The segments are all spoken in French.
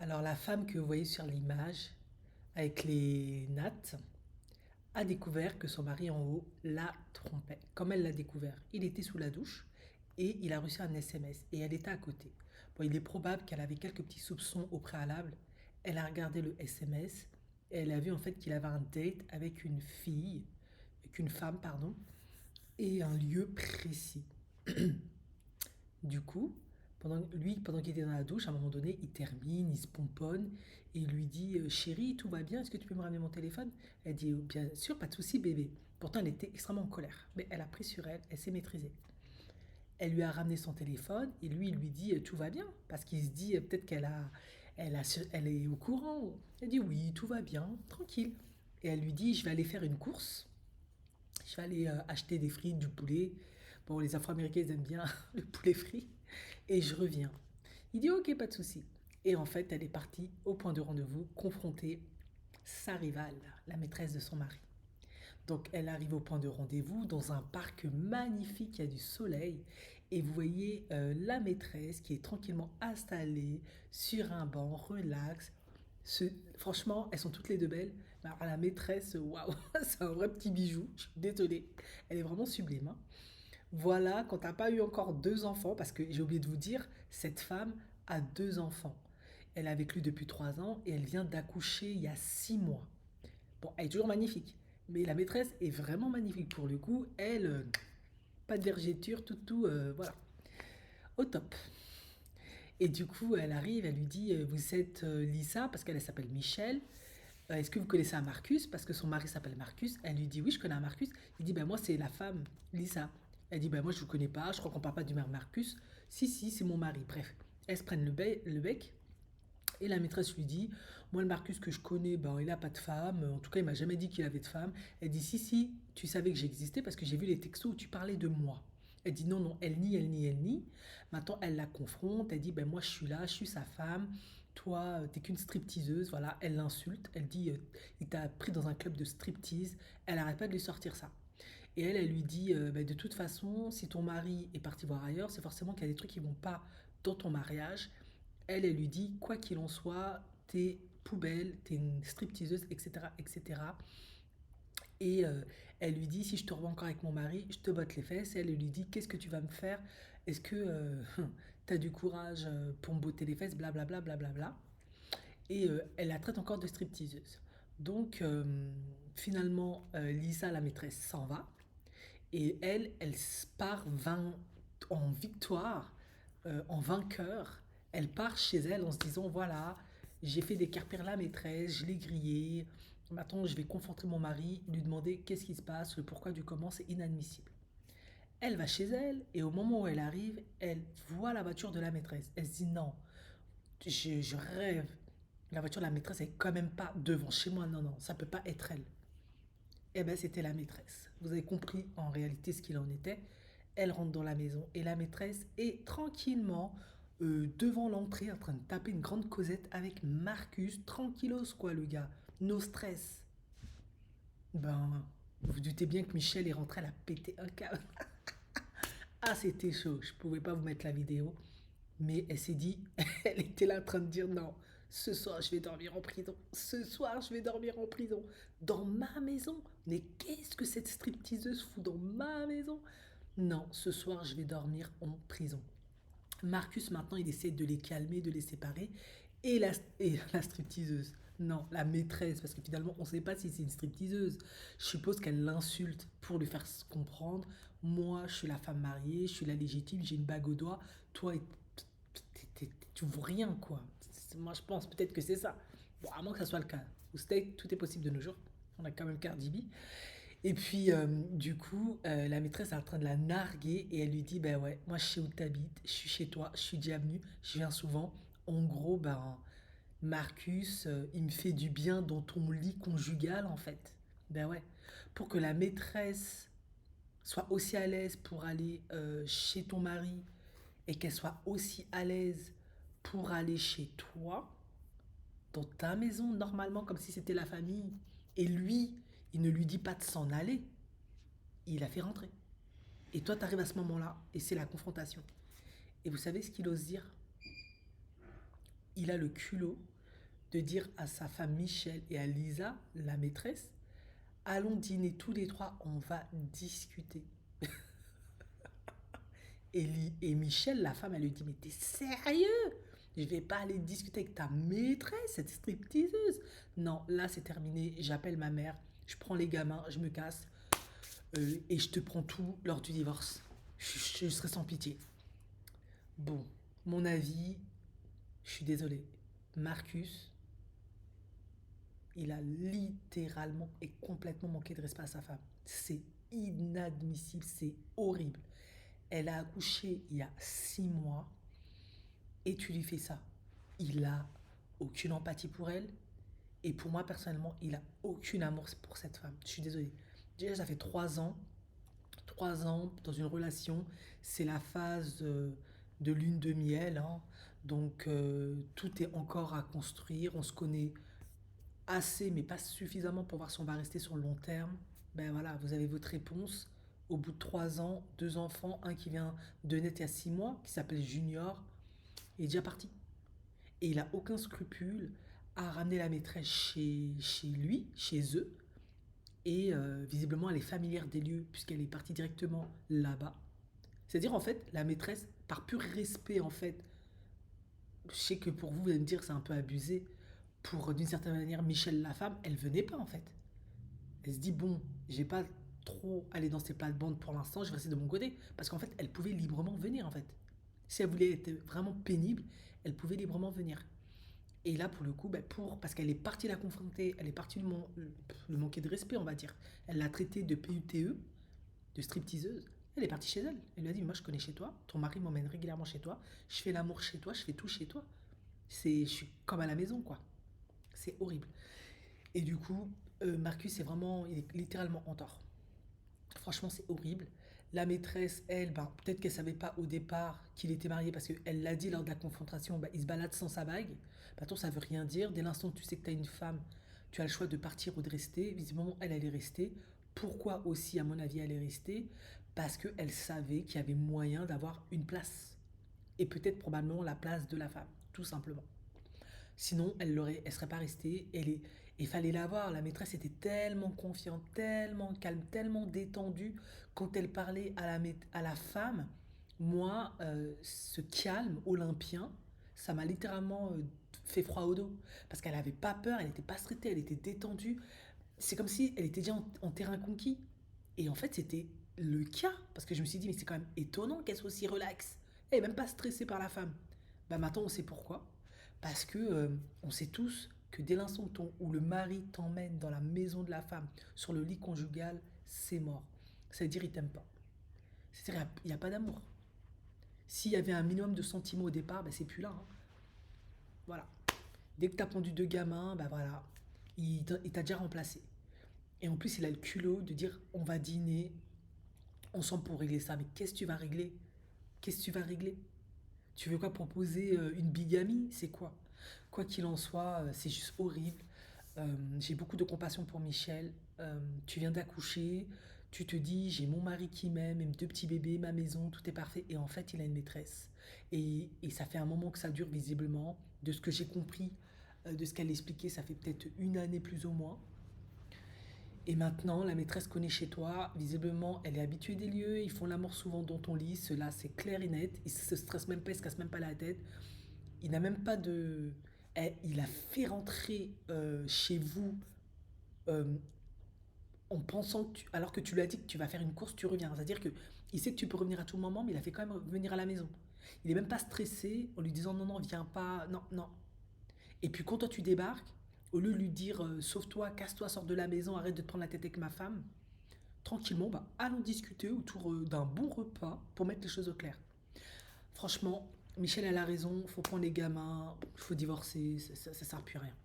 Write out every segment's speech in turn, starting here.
Alors la femme que vous voyez sur l'image, avec les nattes, a découvert que son mari en haut la trompait. Comme elle l'a découvert, il était sous la douche et il a reçu un SMS et elle était à côté. Bon, il est probable qu'elle avait quelques petits soupçons au préalable. Elle a regardé le SMS et elle a vu en fait qu'il avait un date avec une fille, avec une femme, pardon, et un lieu précis. Du coup, pendant qu'il était dans la douche, à un moment donné, il termine, il se pomponne et il lui dit Chérie, tout va bien, est-ce que tu peux me ramener mon téléphone? Elle dit Bien sûr, pas de souci, bébé. Pourtant, elle était extrêmement en colère, mais elle a pris sur elle, elle s'est maîtrisée. Elle lui a ramené son téléphone et lui, il lui dit Tout va bien, parce qu'il se dit peut-être elle est au courant. Elle dit Oui, tout va bien, tranquille. Et elle lui dit Je vais aller faire une course, je vais aller acheter des frites, du poulet. Bon, les Afro-Américains, ils aiment bien le poulet frit. Et je reviens. Il dit ok, pas de souci. Et en fait, elle est partie au point de rendez-vous confronter sa rivale, la maîtresse de son mari. Donc elle arrive au point de rendez-vous dans un parc magnifique, il y a du soleil et vous voyez la maîtresse qui est tranquillement installée sur un banc, relax. Franchement, elles sont toutes les deux belles. Alors, la maîtresse, waouh, c'est un vrai petit bijou, je suis désolée. Elle est vraiment sublime, hein. Voilà, quand t'as pas eu encore deux enfants, parce que j'ai oublié de vous dire, cette femme a deux enfants. Elle est avec lui depuis 3 ans et elle vient d'accoucher il y a 6 mois. Bon, elle est toujours magnifique, mais la maîtresse est vraiment magnifique pour le coup. Elle, pas de vergéture, voilà, au top. Et du coup, elle arrive, elle lui dit, vous êtes Lisa, parce qu'elle s'appelle Michelle. Est-ce que vous connaissez un Marcus? Parce que son mari s'appelle Marcus. Elle lui dit, oui, je connais un Marcus. Il dit, ben moi, c'est la femme, Lisa. Elle dit, ben moi, je ne vous connais pas, je crois qu'on parle pas du même Marcus. Si, si, c'est mon mari. Bref, elles se prennent le bec. Et la maîtresse lui dit, moi, le Marcus que je connais, ben, il n'a pas de femme. En tout cas, il m'a jamais dit qu'il avait de femme. Elle dit, si, si, tu savais que j'existais parce que j'ai vu les textos où tu parlais de moi. Elle dit non, non, elle nie, elle nie, elle nie. Maintenant, elle la confronte. Elle dit, ben moi, je suis là, je suis sa femme. Toi, t'es qu'une stripteaseuse. Voilà, elle l'insulte. Elle dit, il t'a pris dans un club de striptease. Elle arrête pas de lui sortir ça. Et elle lui dit, ben, de toute façon, si ton mari est parti voir ailleurs, c'est forcément qu'il y a des trucs qui vont pas dans ton mariage. Elle lui dit, quoi qu'il en soit, t'es poubelle, t'es une stripteaseuse, etc., etc. Et elle lui dit, si je te revois encore avec mon mari, je te botte les fesses. Et elle lui dit, qu'est-ce que tu vas me faire? Est-ce que t'as du courage pour me botter les fesses? Blablabla, blablabla. Et elle la traite encore de stripteaseuse. Donc finalement, Lisa, la maîtresse, s'en va. Et elle part en victoire, en vainqueur. Elle part chez elle en se disant, voilà, j'ai fait des carpères la maîtresse, je l'ai grillée. Maintenant, je vais confronter mon mari, lui demander qu'est-ce qui se passe, le pourquoi du comment, c'est inadmissible. Elle va chez elle et au moment où elle arrive, elle voit la voiture de la maîtresse. Elle se dit non, je rêve. La voiture de la maîtresse est quand même pas devant chez moi. Non, non, ça peut pas être elle. Eh ben, c'était la maîtresse. Vous avez compris en réalité ce qu'il en était. Elle rentre dans la maison et la maîtresse est tranquillement devant l'entrée en train de taper une grande causette avec Marcus. Tranquillos, quoi, le gars. No stress. Ben, vous vous doutez bien que Michel est rentré, elle a pété un câble. Ah, c'était chaud. Je pouvais pas vous mettre la vidéo. Mais elle s'est dit, elle était là en train de dire non, ce soir je vais dormir en prison. Ce soir je vais dormir en prison. Dans ma maison. Mais qu'est-ce que cette stripteaseuse fout dans ma maison? Non, ce soir je vais dormir en prison. Marcus maintenant il essaie de les calmer, de les séparer. Et la stripteaseuse. Non, la maîtresse, parce que finalement on ne sait pas si c'est une stripteaseuse. Je suppose qu'elle l'insulte pour lui faire comprendre. Moi je suis la femme mariée, je suis la légitime, j'ai une bague au doigt. Toi tu vaux rien, quoi. Moi, je pense peut-être que c'est ça. Bon, à moins que ça soit le cas. Au steak, tout est possible de nos jours. On a quand même Cardi B. Et puis, du coup, la maîtresse est en train de la narguer et elle lui dit, ben ouais, moi je sais où t'habites, je suis chez toi, je suis déjà venue, je viens souvent. En gros, ben, Marcus, il me fait du bien dans ton lit conjugal, en fait. Ben ouais. Pour que la maîtresse soit aussi à l'aise pour aller chez ton mari et qu'elle soit aussi à l'aise pour aller chez toi, dans ta maison, normalement, comme si c'était la famille. Et lui, il ne lui dit pas de s'en aller, il la fait rentrer. Et toi, tu arrives à ce moment-là, et c'est la confrontation. Et vous savez ce qu'il ose dire? Il a le culot de dire à sa femme Michel et à Lisa, la maîtresse, allons dîner tous les trois, on va discuter. Et Michel, la femme, elle lui dit, mais t'es sérieux? Je vais pas aller discuter avec ta maîtresse, cette stripteaseuse. Non, là c'est terminé, j'appelle ma mère, je prends les gamins, je me casse, et je te prends tout lors du divorce. Je serai sans pitié. Bon, mon avis, je suis désolé. Marcus, il a littéralement et complètement manqué de respect à sa femme. C'est inadmissible, c'est horrible. Elle a accouché il y a 6 mois et tu lui fais ça. Il a aucune empathie pour elle et pour moi personnellement, il a aucun amour pour cette femme. Je suis désolé. Déjà, ça fait 3 ans. 3 ans dans une relation, c'est la phase de lune de miel, hein. Donc tout est encore à construire. On se connaît assez, mais pas suffisamment pour voir si on va rester sur le long terme. Ben voilà, vous avez votre réponse. Au bout de 3 ans, 2 enfants, un qui vient de naître il y a 6 mois, qui s'appelle Junior, il est déjà parti. Et il a aucun scrupule à ramener la maîtresse chez lui, chez eux. Et visiblement, elle est familière des lieux, puisqu'elle est partie directement là-bas. C'est-à-dire, en fait, la maîtresse, par pur respect, en fait, je sais que pour vous, vous allez me dire que c'est un peu abusé. Pour, d'une certaine manière, Michel, la femme, elle venait pas, en fait. Elle se dit, bon, j'ai pas trop aller dans ces plates-bandes pour l'instant, je vais rester de mon côté. Parce qu'en fait, elle pouvait librement venir, en fait. Si elle voulait être vraiment pénible, elle pouvait librement venir. Et là, pour le coup, ben, parce qu'elle est partie la confronter, elle est partie le manquer de respect, on va dire. Elle l'a traité de PUTE, de stripteaseuse. Elle est partie chez elle. Elle lui a dit, moi je connais chez toi, ton mari m'emmène régulièrement chez toi, je fais l'amour chez toi, je fais tout chez toi. Je suis comme à la maison, quoi. C'est horrible. Et du coup, Marcus il est littéralement en tort. Franchement, c'est horrible. La maîtresse, elle, ben, peut-être qu'elle savait pas au départ qu'il était marié parce qu'elle l'a dit lors de la confrontation, ben, il se balade sans sa bague. Maintenant, ça veut rien dire. Dès l'instant que tu sais que tu as une femme, tu as le choix de partir ou de rester. Visiblement, elle allait rester. Pourquoi aussi, à mon avis, elle est restée? Parce qu'elle savait qu'il y avait moyen d'avoir une place. Et peut-être probablement la place de la femme, tout simplement. Sinon, elle serait pas restée. Il fallait la voir. La maîtresse était tellement confiante, tellement calme, tellement détendue quand elle parlait à la femme. Moi, ce calme olympien, ça m'a littéralement fait froid au dos. Parce qu'elle n'avait pas peur, elle n'était pas stressée, elle était détendue. C'est comme si elle était déjà en terrain conquis. Et en fait, c'était le cas. Parce que je me suis dit, mais c'est quand même étonnant qu'elle soit aussi relaxe. Elle n'est même pas stressée par la femme. Bah maintenant, on sait pourquoi. Parce que on sait tous que dès l'instant où le mari t'emmène dans la maison de la femme, sur le lit conjugal, c'est mort. Ça veut dire il t'aime pas. C'est-à-dire il n'y a pas d'amour. S'il y avait un minimum de sentiments au départ, ben c'est plus là, hein. Voilà. Dès que tu as pondu 2 gamins, ben voilà, il t'a déjà remplacé. Et en plus, il a le culot de dire on va dîner ensemble pour régler ça. Mais qu'est-ce que tu vas régler? Qu'est-ce que tu vas régler? Tu veux quoi proposer une bigamie? C'est quoi? Quoi qu'il en soit, c'est juste horrible. J'ai beaucoup de compassion pour Michel. Tu viens d'accoucher, tu te dis j'ai mon mari qui m'aime, mes 2 petits bébés, ma maison, tout est parfait. Et en fait, il a une maîtresse. Et ça fait un moment que ça dure visiblement. De ce que j'ai compris, de ce qu'elle expliquait, ça fait peut-être une année plus ou moins. Et maintenant, la maîtresse connaît chez toi. Visiblement, elle est habituée des lieux. Ils font l'amour souvent dans ton lit. Cela, c'est clair et net. Il se stresse même pas, il se casse même pas la tête. Il n'a même pas de. Il a fait rentrer chez vous euh, en pensant alors que tu lui as dit que tu vas faire une course, tu reviens. C'est-à-dire que il sait que tu peux revenir à tout moment, mais il a fait quand même venir à la maison. Il est même pas stressé en lui disant non, non, viens pas, non, non. Et puis quand toi tu débarques, au lieu de lui dire sauve-toi, casse-toi, sors de la maison, arrête de te prendre la tête avec ma femme, tranquillement, bah, allons discuter autour d'un bon repas pour mettre les choses au clair. Franchement, Michel a la raison, il faut prendre les gamins, il faut divorcer, ça sert plus à rien.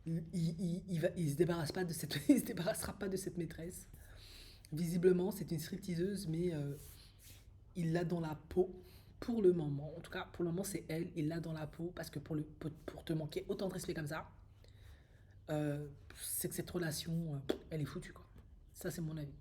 Il se débarrasse pas de cette, il se débarrassera pas de cette maîtresse. Visiblement, c'est une stripteaseuse, mais il l'a dans la peau pour le moment. En tout cas, pour le moment, c'est elle, il l'a dans la peau parce que pour te manquer autant de respect comme ça, c'est que cette relation, elle est foutue, quoi. Ça, c'est mon avis.